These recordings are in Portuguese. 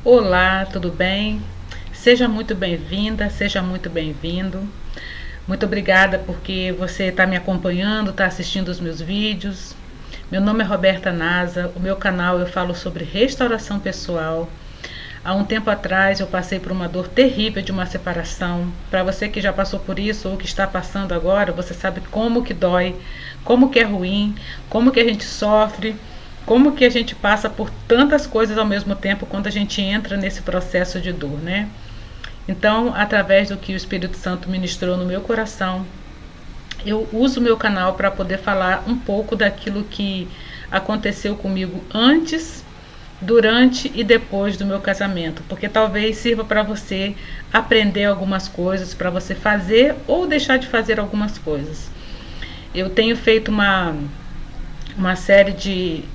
Olá, tudo bem? Seja muito bem-vinda, seja muito bem-vindo. Muito obrigada porque você está me acompanhando, está assistindo os meus vídeos. Meu nome é Roberta Nasa, o meu canal eu falo sobre restauração pessoal. Há um tempo atrás eu passei por uma dor terrível de uma separação. Para você que já passou por isso ou que está passando agora, você sabe como que dói, como que é ruim, como que a gente sofre, como que a gente passa por tantas coisas ao mesmo tempo quando a gente entra nesse processo de dor, né? Então, através do que o Espírito Santo ministrou no meu coração, eu uso o meu canal para poder falar um pouco daquilo que aconteceu comigo antes, durante e depois do meu casamento, porque talvez sirva para você aprender algumas coisas, para você fazer ou deixar de fazer algumas coisas. Eu tenho feito uma série de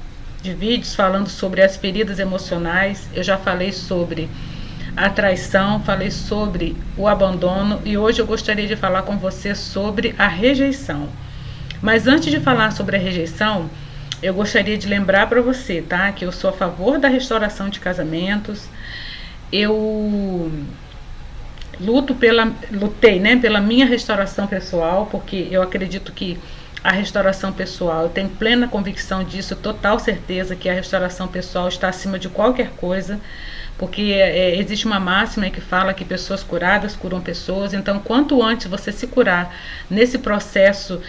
vídeos falando sobre as feridas emocionais. Eu já falei sobre a traição, falei sobre o abandono e hoje eu gostaria de falar com você sobre a rejeição. Mas antes de falar sobre a rejeição, eu gostaria de lembrar para você, tá, que eu sou a favor da restauração de casamentos. Eu lutei, né, pela minha restauração pessoal, porque eu acredito que a restauração pessoal, eu tenho plena convicção disso, total certeza que a restauração pessoal está acima de qualquer coisa, porque existe uma máxima que fala que pessoas curadas curam pessoas. Então quanto antes você se curar nesse processo,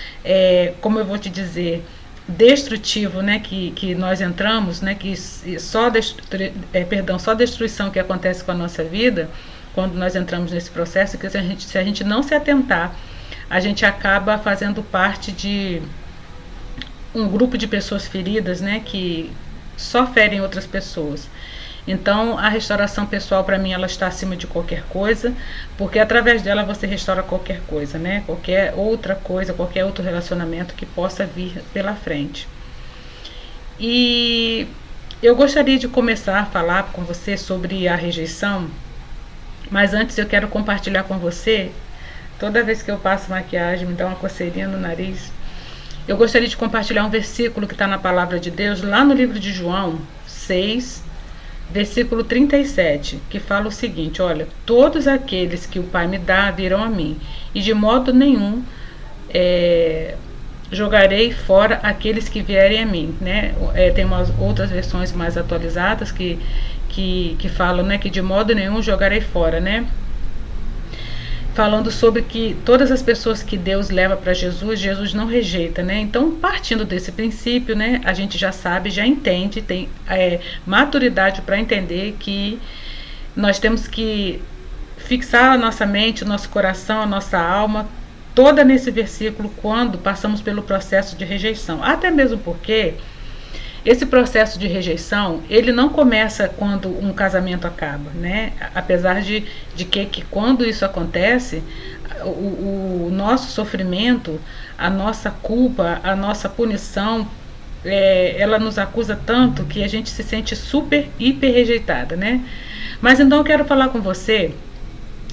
como eu vou te dizer, destrutivo, né, que nós entramos, né, que só destruição que acontece com a nossa vida quando nós entramos nesse processo, que se a gente não se atentar, a gente acaba fazendo parte de um grupo de pessoas feridas, né, que só ferem outras pessoas. Então, a restauração pessoal, para mim, ela está acima de qualquer coisa, porque através dela você restaura qualquer coisa, né? Qualquer outra coisa, qualquer outro relacionamento que possa vir pela frente. E eu gostaria de começar a falar com você sobre a rejeição, mas antes eu quero compartilhar com você. Toda vez que eu passo maquiagem, me dá uma coceirinha no nariz. Eu gostaria de compartilhar um versículo que está na palavra de Deus, lá no livro de João 6, versículo 37, que fala o seguinte: olha, todos aqueles que o Pai me dá virão a mim, e de modo nenhum jogarei fora aqueles que vierem a mim, né? Tem umas outras versões mais atualizadas que falam, né, que de modo nenhum jogarei fora, né? Falando sobre que todas as pessoas que Deus leva para Jesus, Jesus não rejeita, né? Então, partindo desse princípio, né, a gente já sabe, já entende, tem maturidade para entender que nós temos que fixar a nossa mente, o nosso coração, a nossa alma, toda nesse versículo quando passamos pelo processo de rejeição. Até mesmo porque esse processo de rejeição, ele não começa quando um casamento acaba, né? Apesar de que quando isso acontece, o nosso sofrimento, a nossa culpa, a nossa punição, ela nos acusa tanto que a gente se sente super, hiper rejeitada, né? Mas então eu quero falar com você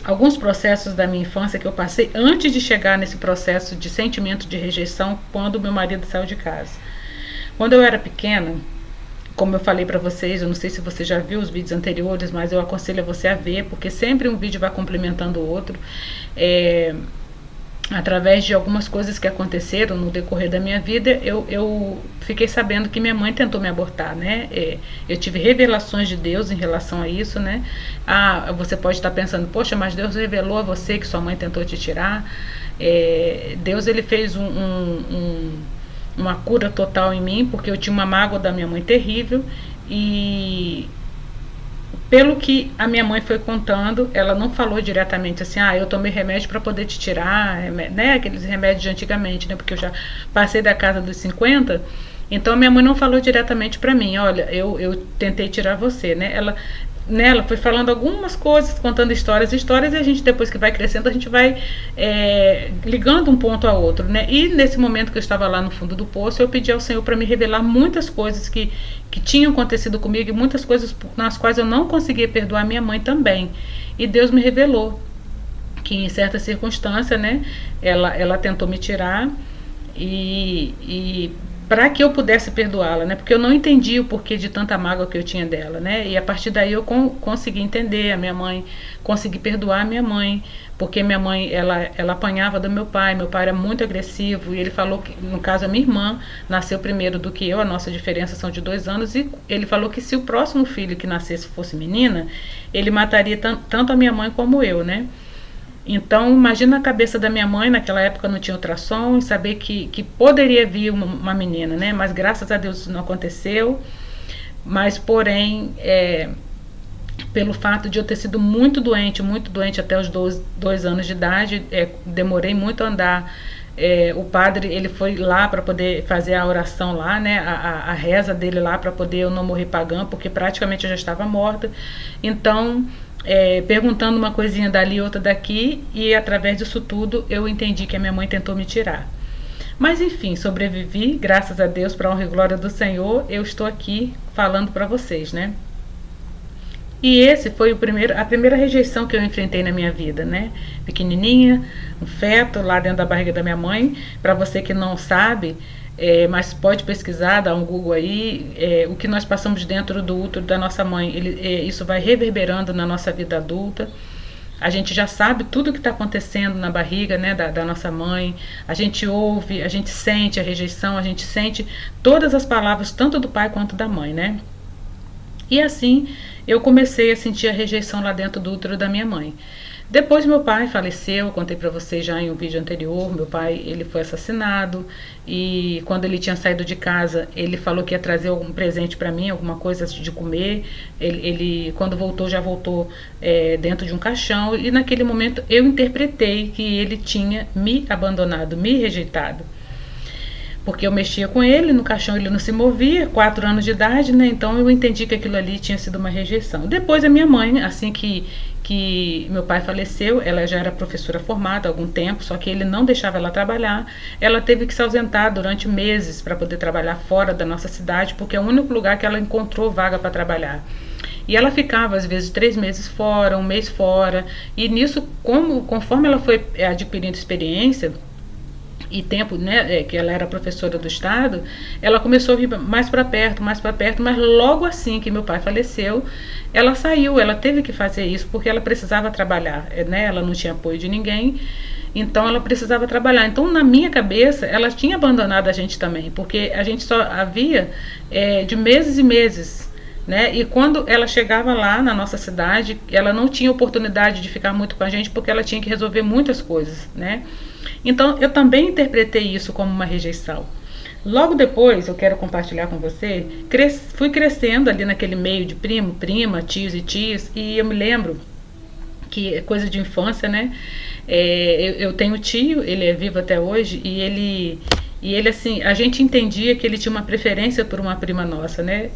alguns processos da minha infância que eu passei antes de chegar nesse processo de sentimento de rejeição quando meu marido saiu de casa. Quando eu era pequena, como eu falei para vocês, eu não sei se você já viu os vídeos anteriores, mas eu aconselho a você a ver, porque sempre um vídeo vai complementando o outro. Através de algumas coisas que aconteceram no decorrer da minha vida, eu fiquei sabendo que minha mãe tentou me abortar, né? Eu tive revelações de Deus em relação a isso, né? Você pode estar pensando, poxa, mas Deus revelou a você que sua mãe tentou te tirar. Deus, ele fez uma cura total em mim, porque eu tinha uma mágoa da minha mãe terrível, e pelo que a minha mãe foi contando, ela não falou diretamente assim, eu tomei remédio para poder te tirar, né, aqueles remédios de antigamente, né, porque eu já passei da casa dos 50, então minha mãe não falou diretamente para mim, olha, eu tentei tirar você, né, ela foi falando algumas coisas, contando histórias, e a gente, depois que vai crescendo, a gente vai ligando um ponto a outro, né? E nesse momento que eu estava lá no fundo do poço, eu pedi ao Senhor para me revelar muitas coisas que tinham acontecido comigo, e muitas coisas nas quais eu não conseguia perdoar minha mãe também. E Deus me revelou que em certa circunstância, né, ela tentou me tirar, e para que eu pudesse perdoá-la, né? Porque eu não entendia o porquê de tanta mágoa que eu tinha dela, né? E a partir daí eu consegui entender a minha mãe, consegui perdoar a minha mãe, porque minha mãe, ela apanhava do meu pai era muito agressivo, e ele falou que, no caso, a minha irmã nasceu primeiro do que eu, a nossa diferença são de 2 anos, e ele falou que se o próximo filho que nascesse fosse menina, ele mataria tanto a minha mãe como eu, né? Então, imagina a cabeça da minha mãe, naquela época não tinha ultrassom, e saber que poderia vir uma menina, né? Mas graças a Deus isso não aconteceu. Mas, porém, pelo fato de eu ter sido muito doente até os 2 anos de idade, demorei muito a andar. O padre, ele foi lá para poder fazer a oração lá, né? A reza dele lá para poder eu não morrer pagã, porque praticamente eu já estava morta. Então, perguntando uma coisinha dali, outra daqui, e através disso tudo eu entendi que a minha mãe tentou me tirar. Mas enfim, sobrevivi, graças a Deus, para a honra e glória do Senhor, eu estou aqui falando para vocês, né? E esse foi a primeira rejeição que eu enfrentei na minha vida, né? Pequenininha, um feto lá dentro da barriga da minha mãe. Para você que não sabe, mas pode pesquisar, dar um Google aí, o que nós passamos dentro do útero da nossa mãe, isso vai reverberando na nossa vida adulta. A gente já sabe tudo o que está acontecendo na barriga, né, da nossa mãe. A gente ouve, a gente sente a rejeição, a gente sente todas as palavras, tanto do pai quanto da mãe, né? E assim eu comecei a sentir a rejeição lá dentro do útero da minha mãe. Depois meu pai faleceu, eu contei para vocês já em um vídeo anterior, meu pai, ele foi assassinado, e quando ele tinha saído de casa, ele falou que ia trazer algum presente para mim, alguma coisa de comer. Ele quando voltou, já voltou dentro de um caixão, e naquele momento eu interpretei que ele tinha me abandonado, me rejeitado. Porque eu mexia com ele, no caixão ele não se movia, 4 anos de idade, né? Então eu entendi que aquilo ali tinha sido uma rejeição. Depois a minha mãe, assim que meu pai faleceu, ela já era professora formada há algum tempo, só que ele não deixava ela trabalhar. Ela teve que se ausentar durante meses para poder trabalhar fora da nossa cidade, porque é o único lugar que ela encontrou vaga para trabalhar. E ela ficava, às vezes, 3 meses fora, 1 mês fora. E nisso, conforme ela foi adquirindo experiência e tempo, né, que ela era professora do estado, ela começou a vir mais para perto, mas logo assim que meu pai faleceu, ela saiu, ela teve que fazer isso porque ela precisava trabalhar, né, ela não tinha apoio de ninguém, então ela precisava trabalhar. Então, na minha cabeça, ela tinha abandonado a gente também, porque a gente só havia de meses e meses, né? E quando ela chegava lá na nossa cidade, ela não tinha oportunidade de ficar muito com a gente porque ela tinha que resolver muitas coisas, né? Então eu também interpretei isso como uma rejeição. Logo depois, eu quero compartilhar com você, fui crescendo ali naquele meio de primo, prima, tios e tias, e eu me lembro que é coisa de infância, né? Eu tenho tio, ele é vivo até hoje, e ele assim, a gente entendia que ele tinha uma preferência por uma prima nossa, né?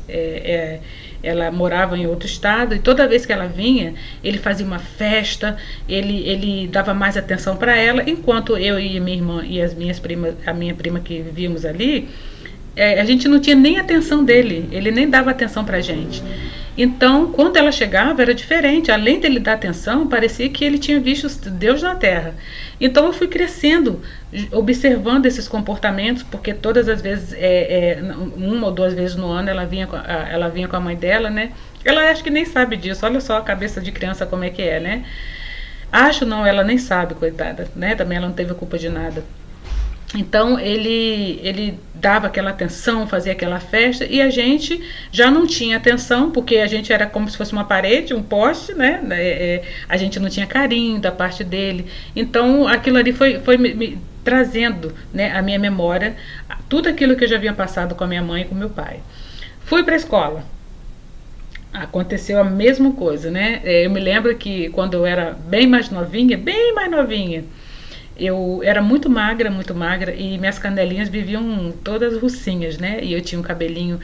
Ela morava em outro estado, e toda vez que ela vinha, ele fazia uma festa, ele dava mais atenção para ela, enquanto eu e minha irmã e as minhas primas, a minha prima que vivíamos ali, a gente não tinha nem atenção dele, ele nem dava atenção pra gente. Então, quando ela chegava, era diferente. Além dele dar atenção, parecia que ele tinha visto Deus na terra. Então, eu fui crescendo, observando esses comportamentos, porque todas as vezes, 1 ou 2 vezes no ano, ela vinha com a mãe dela, né? Ela acho que nem sabe disso. Olha só a cabeça de criança como é que é, né? Acho não, ela nem sabe, coitada, né? Também ela não teve culpa de nada. Então ele dava aquela atenção, fazia aquela festa, e a gente já não tinha atenção, porque a gente era como se fosse uma parede, um poste, né? A gente não tinha carinho da parte dele. Então aquilo ali foi me trazendo, né, a minha memória, tudo aquilo que eu já havia passado com a minha mãe e com meu pai. Fui para a escola. Aconteceu a mesma coisa, né? Eu me lembro que quando eu era bem mais novinha, eu era muito magra, e minhas canelinhas viviam todas russinhas, né? E eu tinha um cabelinho,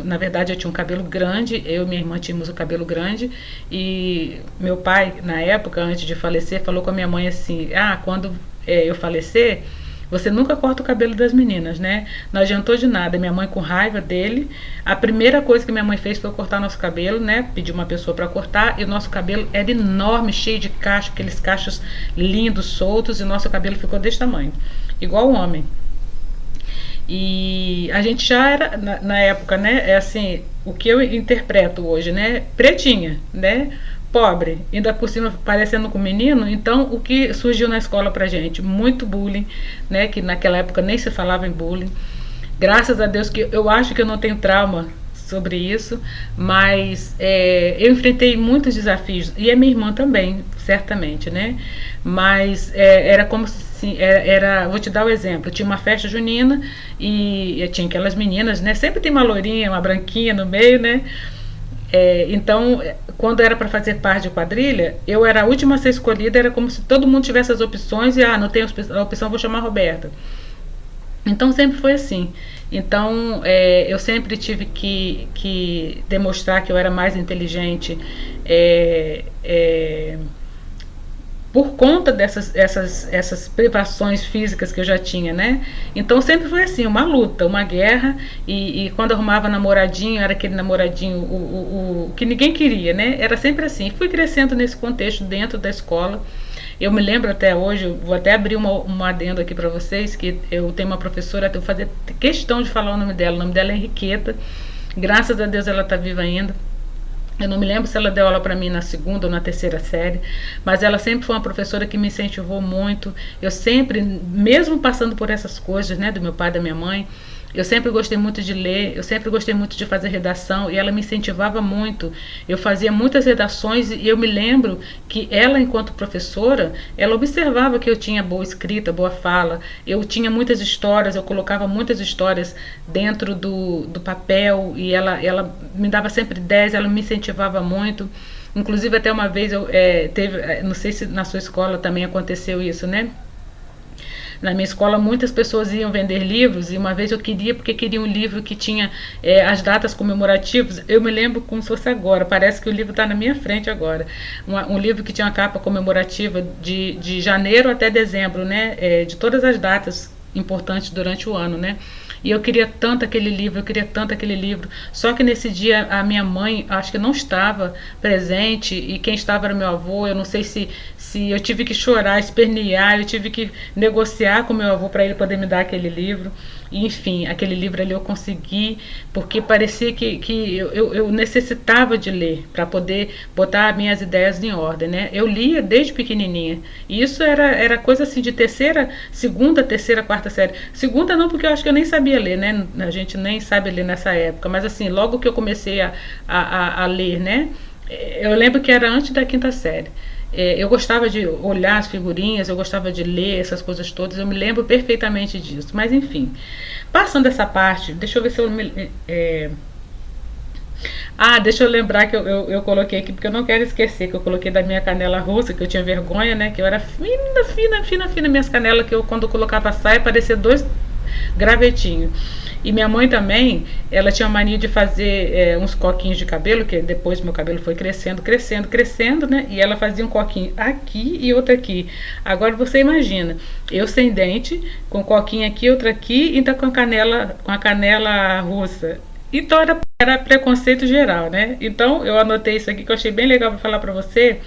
na verdade eu tinha um cabelo grande, eu e minha irmã tínhamos o cabelo grande, e meu pai, na época, antes de falecer, falou com a minha mãe assim, quando eu falecer, você nunca corta o cabelo das meninas, né? Não adiantou de nada. Minha mãe, com raiva dele, a primeira coisa que minha mãe fez foi cortar nosso cabelo, né? Pediu uma pessoa para cortar, e o nosso cabelo era enorme, cheio de cacho, aqueles cachos lindos, soltos, e o nosso cabelo ficou desse tamanho, igual o homem. E a gente já era, na época, né? É assim, o que eu interpreto hoje, né? Pretinha, né? Pobre, ainda por cima parecendo com menino. Então, o que surgiu na escola pra gente? Muito bullying, né? Que naquela época nem se falava em bullying. Graças a Deus que eu acho que eu não tenho trauma sobre isso, mas eu enfrentei muitos desafios, e a minha irmã também, certamente, né? Mas era como se vou te dar o exemplo, tinha uma festa junina e tinha aquelas meninas, né? Sempre tem uma loirinha, uma branquinha no meio, né? Então, quando era para fazer parte de quadrilha, eu era a última a ser escolhida, era como se todo mundo tivesse as opções e, não tem a opção, vou chamar a Roberta. Então sempre foi assim. Então eu sempre tive que demonstrar que eu era mais inteligente é, é, por conta essas privações físicas que eu já tinha, né? Então sempre foi assim, uma luta, uma guerra, e quando arrumava namoradinho, era aquele namoradinho o que ninguém queria, né? Era sempre assim. Fui crescendo nesse contexto dentro da escola. Eu me lembro até hoje, vou até abrir uma adendo aqui para vocês, que eu tenho uma professora, eu fazer questão de falar o nome dela é Henriqueta, graças a Deus ela está viva ainda. Eu não me lembro se ela deu aula para mim na segunda ou na terceira série, mas ela sempre foi uma professora que me incentivou muito. Eu sempre, mesmo passando por essas coisas, né, do meu pai e da minha mãe, eu sempre gostei muito de ler, eu sempre gostei muito de fazer redação, e ela me incentivava muito. Eu fazia muitas redações e eu me lembro que ela, enquanto professora, ela observava que eu tinha boa escrita, boa fala, eu tinha muitas histórias, eu colocava muitas histórias dentro do papel, e ela me dava sempre 10, ela me incentivava muito. Inclusive até uma vez teve, não sei se na sua escola também aconteceu isso, né? Na minha escola muitas pessoas iam vender livros, e uma vez eu queria, porque queria um livro que tinha as datas comemorativas. Eu me lembro como se fosse agora, parece que o livro está na minha frente agora. Um livro que tinha uma capa comemorativa de janeiro até dezembro, né? De todas as datas importantes durante o ano, né? E eu queria tanto aquele livro, eu queria tanto aquele livro. Só que nesse dia a minha mãe, acho que não estava presente, e quem estava era meu avô. Eu não sei se eu tive que chorar, espernear, eu tive que negociar com meu avô para ele poder me dar aquele livro. E, enfim, aquele livro ali eu consegui, porque parecia que eu necessitava de ler para poder botar minhas ideias em ordem, né? Eu lia desde pequenininha. E isso era coisa assim de segunda, terceira, quarta série. Segunda não, porque eu acho que eu nem sabia ler, né? A gente nem sabe ler nessa época. Mas assim, logo que eu comecei a ler, né? Eu lembro que era antes da quinta série. Eu gostava de olhar as figurinhas, eu gostava de ler essas coisas todas, eu me lembro perfeitamente disso. Mas enfim, passando essa parte, deixa eu ver se eu deixa eu lembrar que eu coloquei aqui, porque eu não quero esquecer que eu coloquei da minha canela russa, que eu tinha vergonha, né? Que eu era fina, fina, fina, fina, minhas canelas, que eu, quando eu colocava a saia, parecia dois gravetinhos. E minha mãe também, ela tinha a mania de fazer uns coquinhos de cabelo, que depois meu cabelo foi crescendo, crescendo, crescendo, né? E ela fazia um coquinho aqui e outro aqui. Agora você imagina, eu sem dente, com coquinho aqui, outro aqui, e ainda com a canela russa. Então era preconceito geral, né? Então eu anotei isso aqui que eu achei bem legal para falar para você,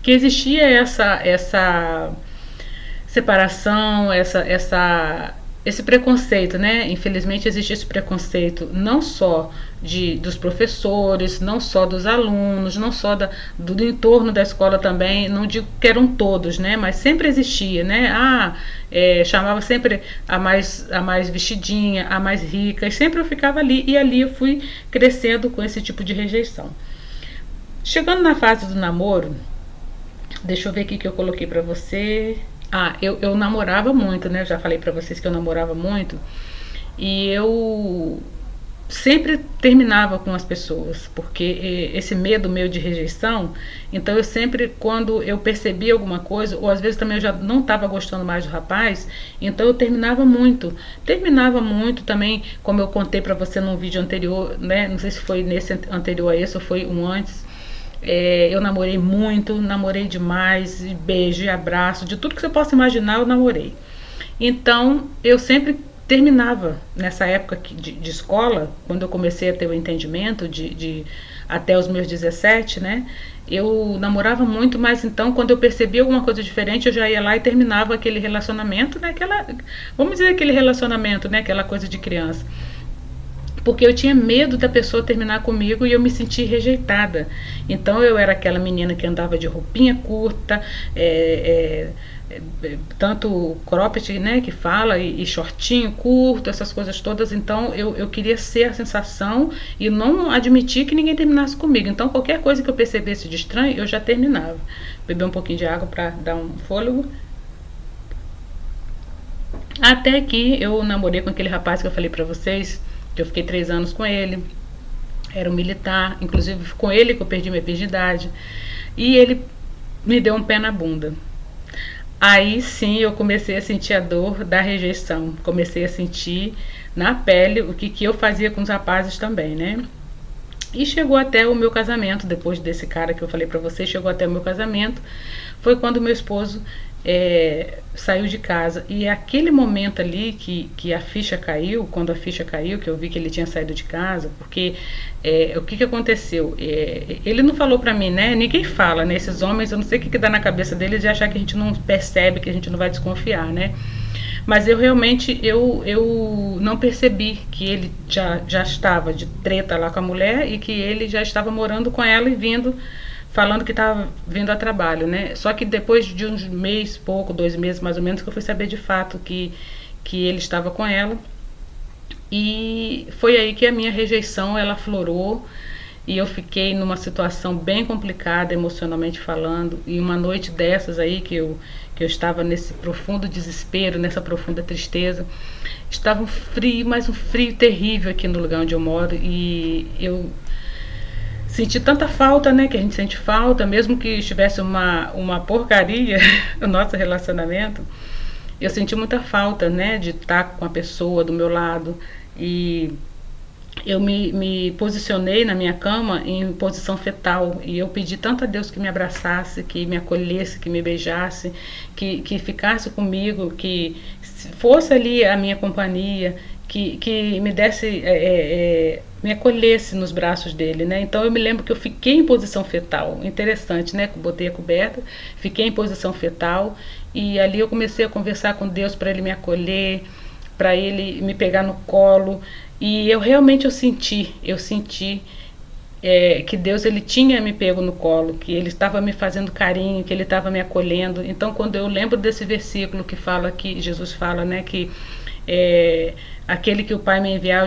que existia essa separação, esse preconceito, né? Infelizmente existe esse preconceito não só dos professores, não só dos alunos, não só do entorno da escola também. Não digo que eram todos, né? Mas sempre existia, né? Chamava sempre a mais vestidinha, a mais rica, e sempre eu ficava ali, e ali eu fui crescendo com esse tipo de rejeição. Chegando na fase do namoro, deixa eu ver aqui que eu coloquei pra você. Eu namorava muito, né? Eu já falei pra vocês que eu namorava muito. E eu sempre terminava com as pessoas, porque esse medo meu de rejeição. Então eu sempre, quando eu percebia alguma coisa, ou às vezes também eu já não estava gostando mais do rapaz, então eu terminava muito também, como eu contei pra você num vídeo anterior, né? Não sei se foi nesse anterior a esse ou foi um antes. Eu namorei muito, namorei demais, beijo e abraço, de tudo que você possa imaginar eu namorei. Então eu sempre terminava nessa época de escola, quando eu comecei a ter o entendimento até os meus 17, né? Eu namorava muito, mas então quando eu percebia alguma coisa diferente, eu já ia lá e terminava aquele relacionamento, né? Vamos dizer aquele relacionamento, né? Aquela coisa de criança. Porque eu tinha medo da pessoa terminar comigo e eu me senti rejeitada. Então eu era aquela menina que andava de roupinha curta, tanto cropped, né, que fala, e shortinho curto, essas coisas todas. Então eu queria ser a sensação e não admitir que ninguém terminasse comigo. Então qualquer coisa que eu percebesse de estranho, eu já terminava. Beber um pouquinho de água para dar um fôlego. Até que eu namorei com aquele rapaz que eu falei pra vocês, que eu fiquei 3 anos com ele. Era um militar, inclusive com ele que eu perdi minha virgindade. E ele me deu um pé na bunda. Aí sim eu comecei a sentir a dor da rejeição. Comecei a sentir na pele o que eu fazia com os rapazes também, né? E chegou até o meu casamento, depois desse cara que eu falei pra vocês, chegou até o meu casamento. Foi quando meu esposo saiu de casa. E aquele momento ali que a ficha caiu, quando a ficha caiu, que eu vi que ele tinha saído de casa, porque o que aconteceu? Ele não falou pra mim, né? Ninguém fala, né? Esses homens, eu não sei o que dá na cabeça deles de achar que a gente não percebe, que a gente não vai desconfiar, né? Mas eu realmente eu não percebi que ele já estava de treta lá com a mulher e que ele já estava morando com ela e falando que estava vindo a trabalho, né? Só que depois de uns mês, pouco, 2 meses mais ou menos, que eu fui saber de fato que ele estava com ela. E foi aí que a minha rejeição, ela aflorou. E eu fiquei numa situação bem complicada, emocionalmente falando. E uma noite dessas aí, que eu estava nesse profundo desespero, nessa profunda tristeza. Estava um frio, mas um frio terrível aqui no lugar onde eu moro. E eu senti tanta falta, né, que a gente sente falta, mesmo que estivesse uma porcaria o nosso relacionamento. Eu senti muita falta, né, de estar com a pessoa do meu lado. E eu me posicionei na minha cama em posição fetal e eu pedi tanto a Deus que me abraçasse, que me acolhesse, que me beijasse, que ficasse comigo, que fosse ali a minha companhia, que me desse, me acolhesse nos braços dele, né? Então eu me lembro que eu fiquei em posição fetal, interessante, né? Botei a coberta, fiquei em posição fetal e ali eu comecei a conversar com Deus para ele me acolher, para ele me pegar no colo. E eu realmente eu senti que Deus ele tinha me pego no colo, que ele estava me fazendo carinho, que ele estava me acolhendo. Então quando eu lembro desse versículo que fala, que Jesus fala, né, que aquele que o Pai me enviar,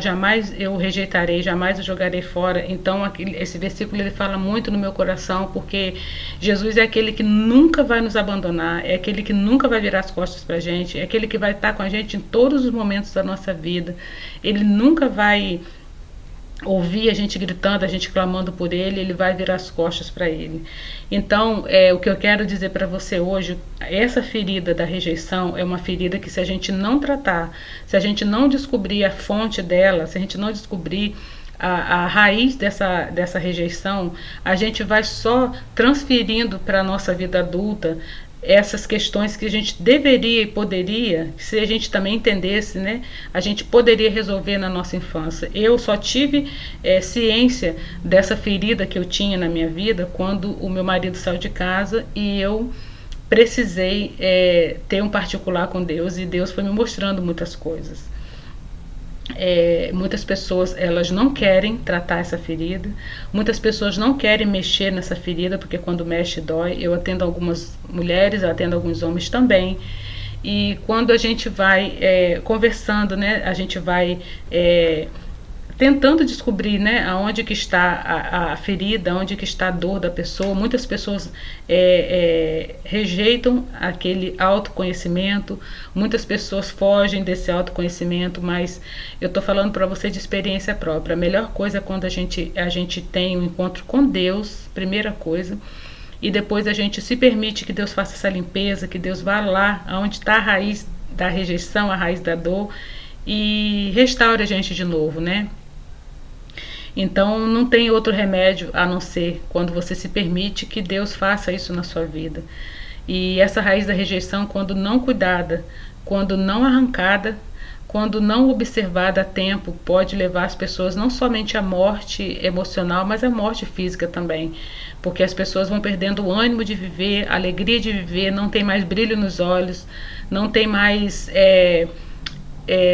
eu rejeitarei, jamais o jogarei fora. Então esse versículo ele fala muito no meu coração, porque Jesus é aquele que nunca vai nos abandonar, é aquele que nunca vai virar as costas pra gente, é aquele que vai estar com a gente em todos os momentos da nossa vida. Ele nunca vai ouvir a gente gritando, a gente clamando por ele, ele vai virar as costas para ele. Então, o que eu quero dizer para você hoje, essa ferida da rejeição é uma ferida que, se a gente não tratar, se a gente não descobrir a fonte dela, se a gente não descobrir a raiz dessa rejeição, a gente vai só transferindo para a nossa vida adulta essas questões que a gente deveria e poderia, se a gente também entendesse, né, a gente poderia resolver na nossa infância. Eu só tive ciência dessa ferida que eu tinha na minha vida quando o meu marido saiu de casa e eu precisei ter um particular com Deus, e Deus foi me mostrando muitas coisas. Muitas pessoas elas não querem tratar essa ferida, muitas pessoas não querem mexer nessa ferida, porque quando mexe dói. Eu atendo algumas mulheres, eu atendo alguns homens também, e quando a gente vai conversando, né, a gente vai tentando descobrir, né, aonde que está a ferida, aonde que está a dor da pessoa. Muitas pessoas rejeitam aquele autoconhecimento, muitas pessoas fogem desse autoconhecimento, mas eu estou falando para você de experiência própria. A melhor coisa é quando a gente tem um encontro com Deus, primeira coisa, e depois a gente se permite que Deus faça essa limpeza, que Deus vá lá aonde está a raiz da rejeição, a raiz da dor, e restaure a gente de novo, né? Então não tem outro remédio a não ser quando você se permite que Deus faça isso na sua vida. E essa raiz da rejeição, quando não cuidada, quando não arrancada, quando não observada a tempo, pode levar as pessoas não somente à morte emocional, mas à morte física também. Porque as pessoas vão perdendo o ânimo de viver, a alegria de viver, não tem mais brilho nos olhos, não tem mais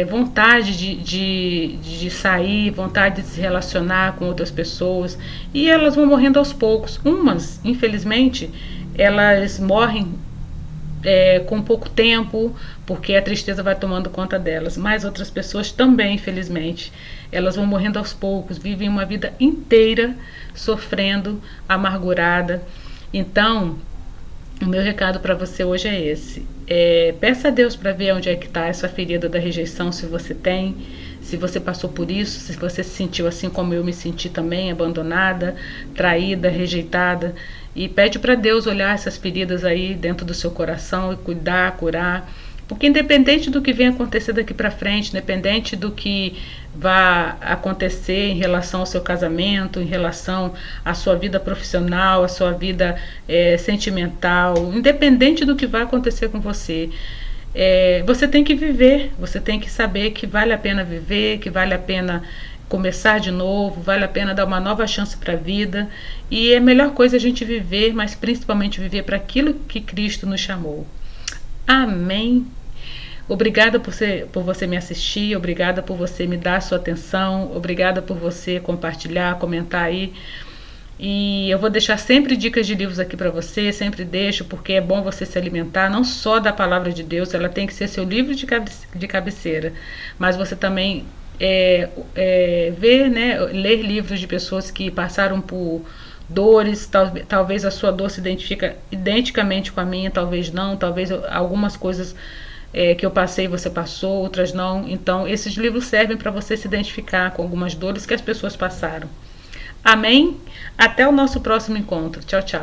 vontade de sair, vontade de se relacionar com outras pessoas. E elas vão morrendo aos poucos. Umas, infelizmente, elas morrem com pouco tempo, porque a tristeza vai tomando conta delas. Mas outras pessoas também, infelizmente, elas vão morrendo aos poucos, vivem uma vida inteira sofrendo, amargurada. Então, o meu recado para você hoje é esse. Peça a Deus para ver onde é que está essa ferida da rejeição, se você tem, se você passou por isso, se você se sentiu assim como eu me senti também, abandonada, traída, rejeitada. E pede para Deus olhar essas feridas aí dentro do seu coração e cuidar, curar. Porque independente do que venha acontecer daqui para frente, independente do que vá acontecer em relação ao seu casamento, em relação à sua vida profissional, à sua vida sentimental, independente do que vai acontecer com você, você tem que viver, você tem que saber que vale a pena viver, que vale a pena começar de novo, vale a pena dar uma nova chance para a vida. E é a melhor coisa a gente viver, mas principalmente viver para aquilo que Cristo nos chamou. Amém. Obrigada por você me assistir, obrigada por você me dar sua atenção, obrigada por você compartilhar, comentar aí. E eu vou deixar sempre dicas de livros aqui para você, sempre deixo, porque é bom você se alimentar, não só da palavra de Deus, ela tem que ser seu livro de cabeceira, mas você também ver, né, ler livros de pessoas que passaram por dores, talvez a sua dor se identifica identicamente com a minha, talvez não, talvez algumas coisas que eu passei você passou, outras não. Então esses livros servem para você se identificar com algumas dores que as pessoas passaram. Amém? Até o nosso próximo encontro. Tchau, tchau.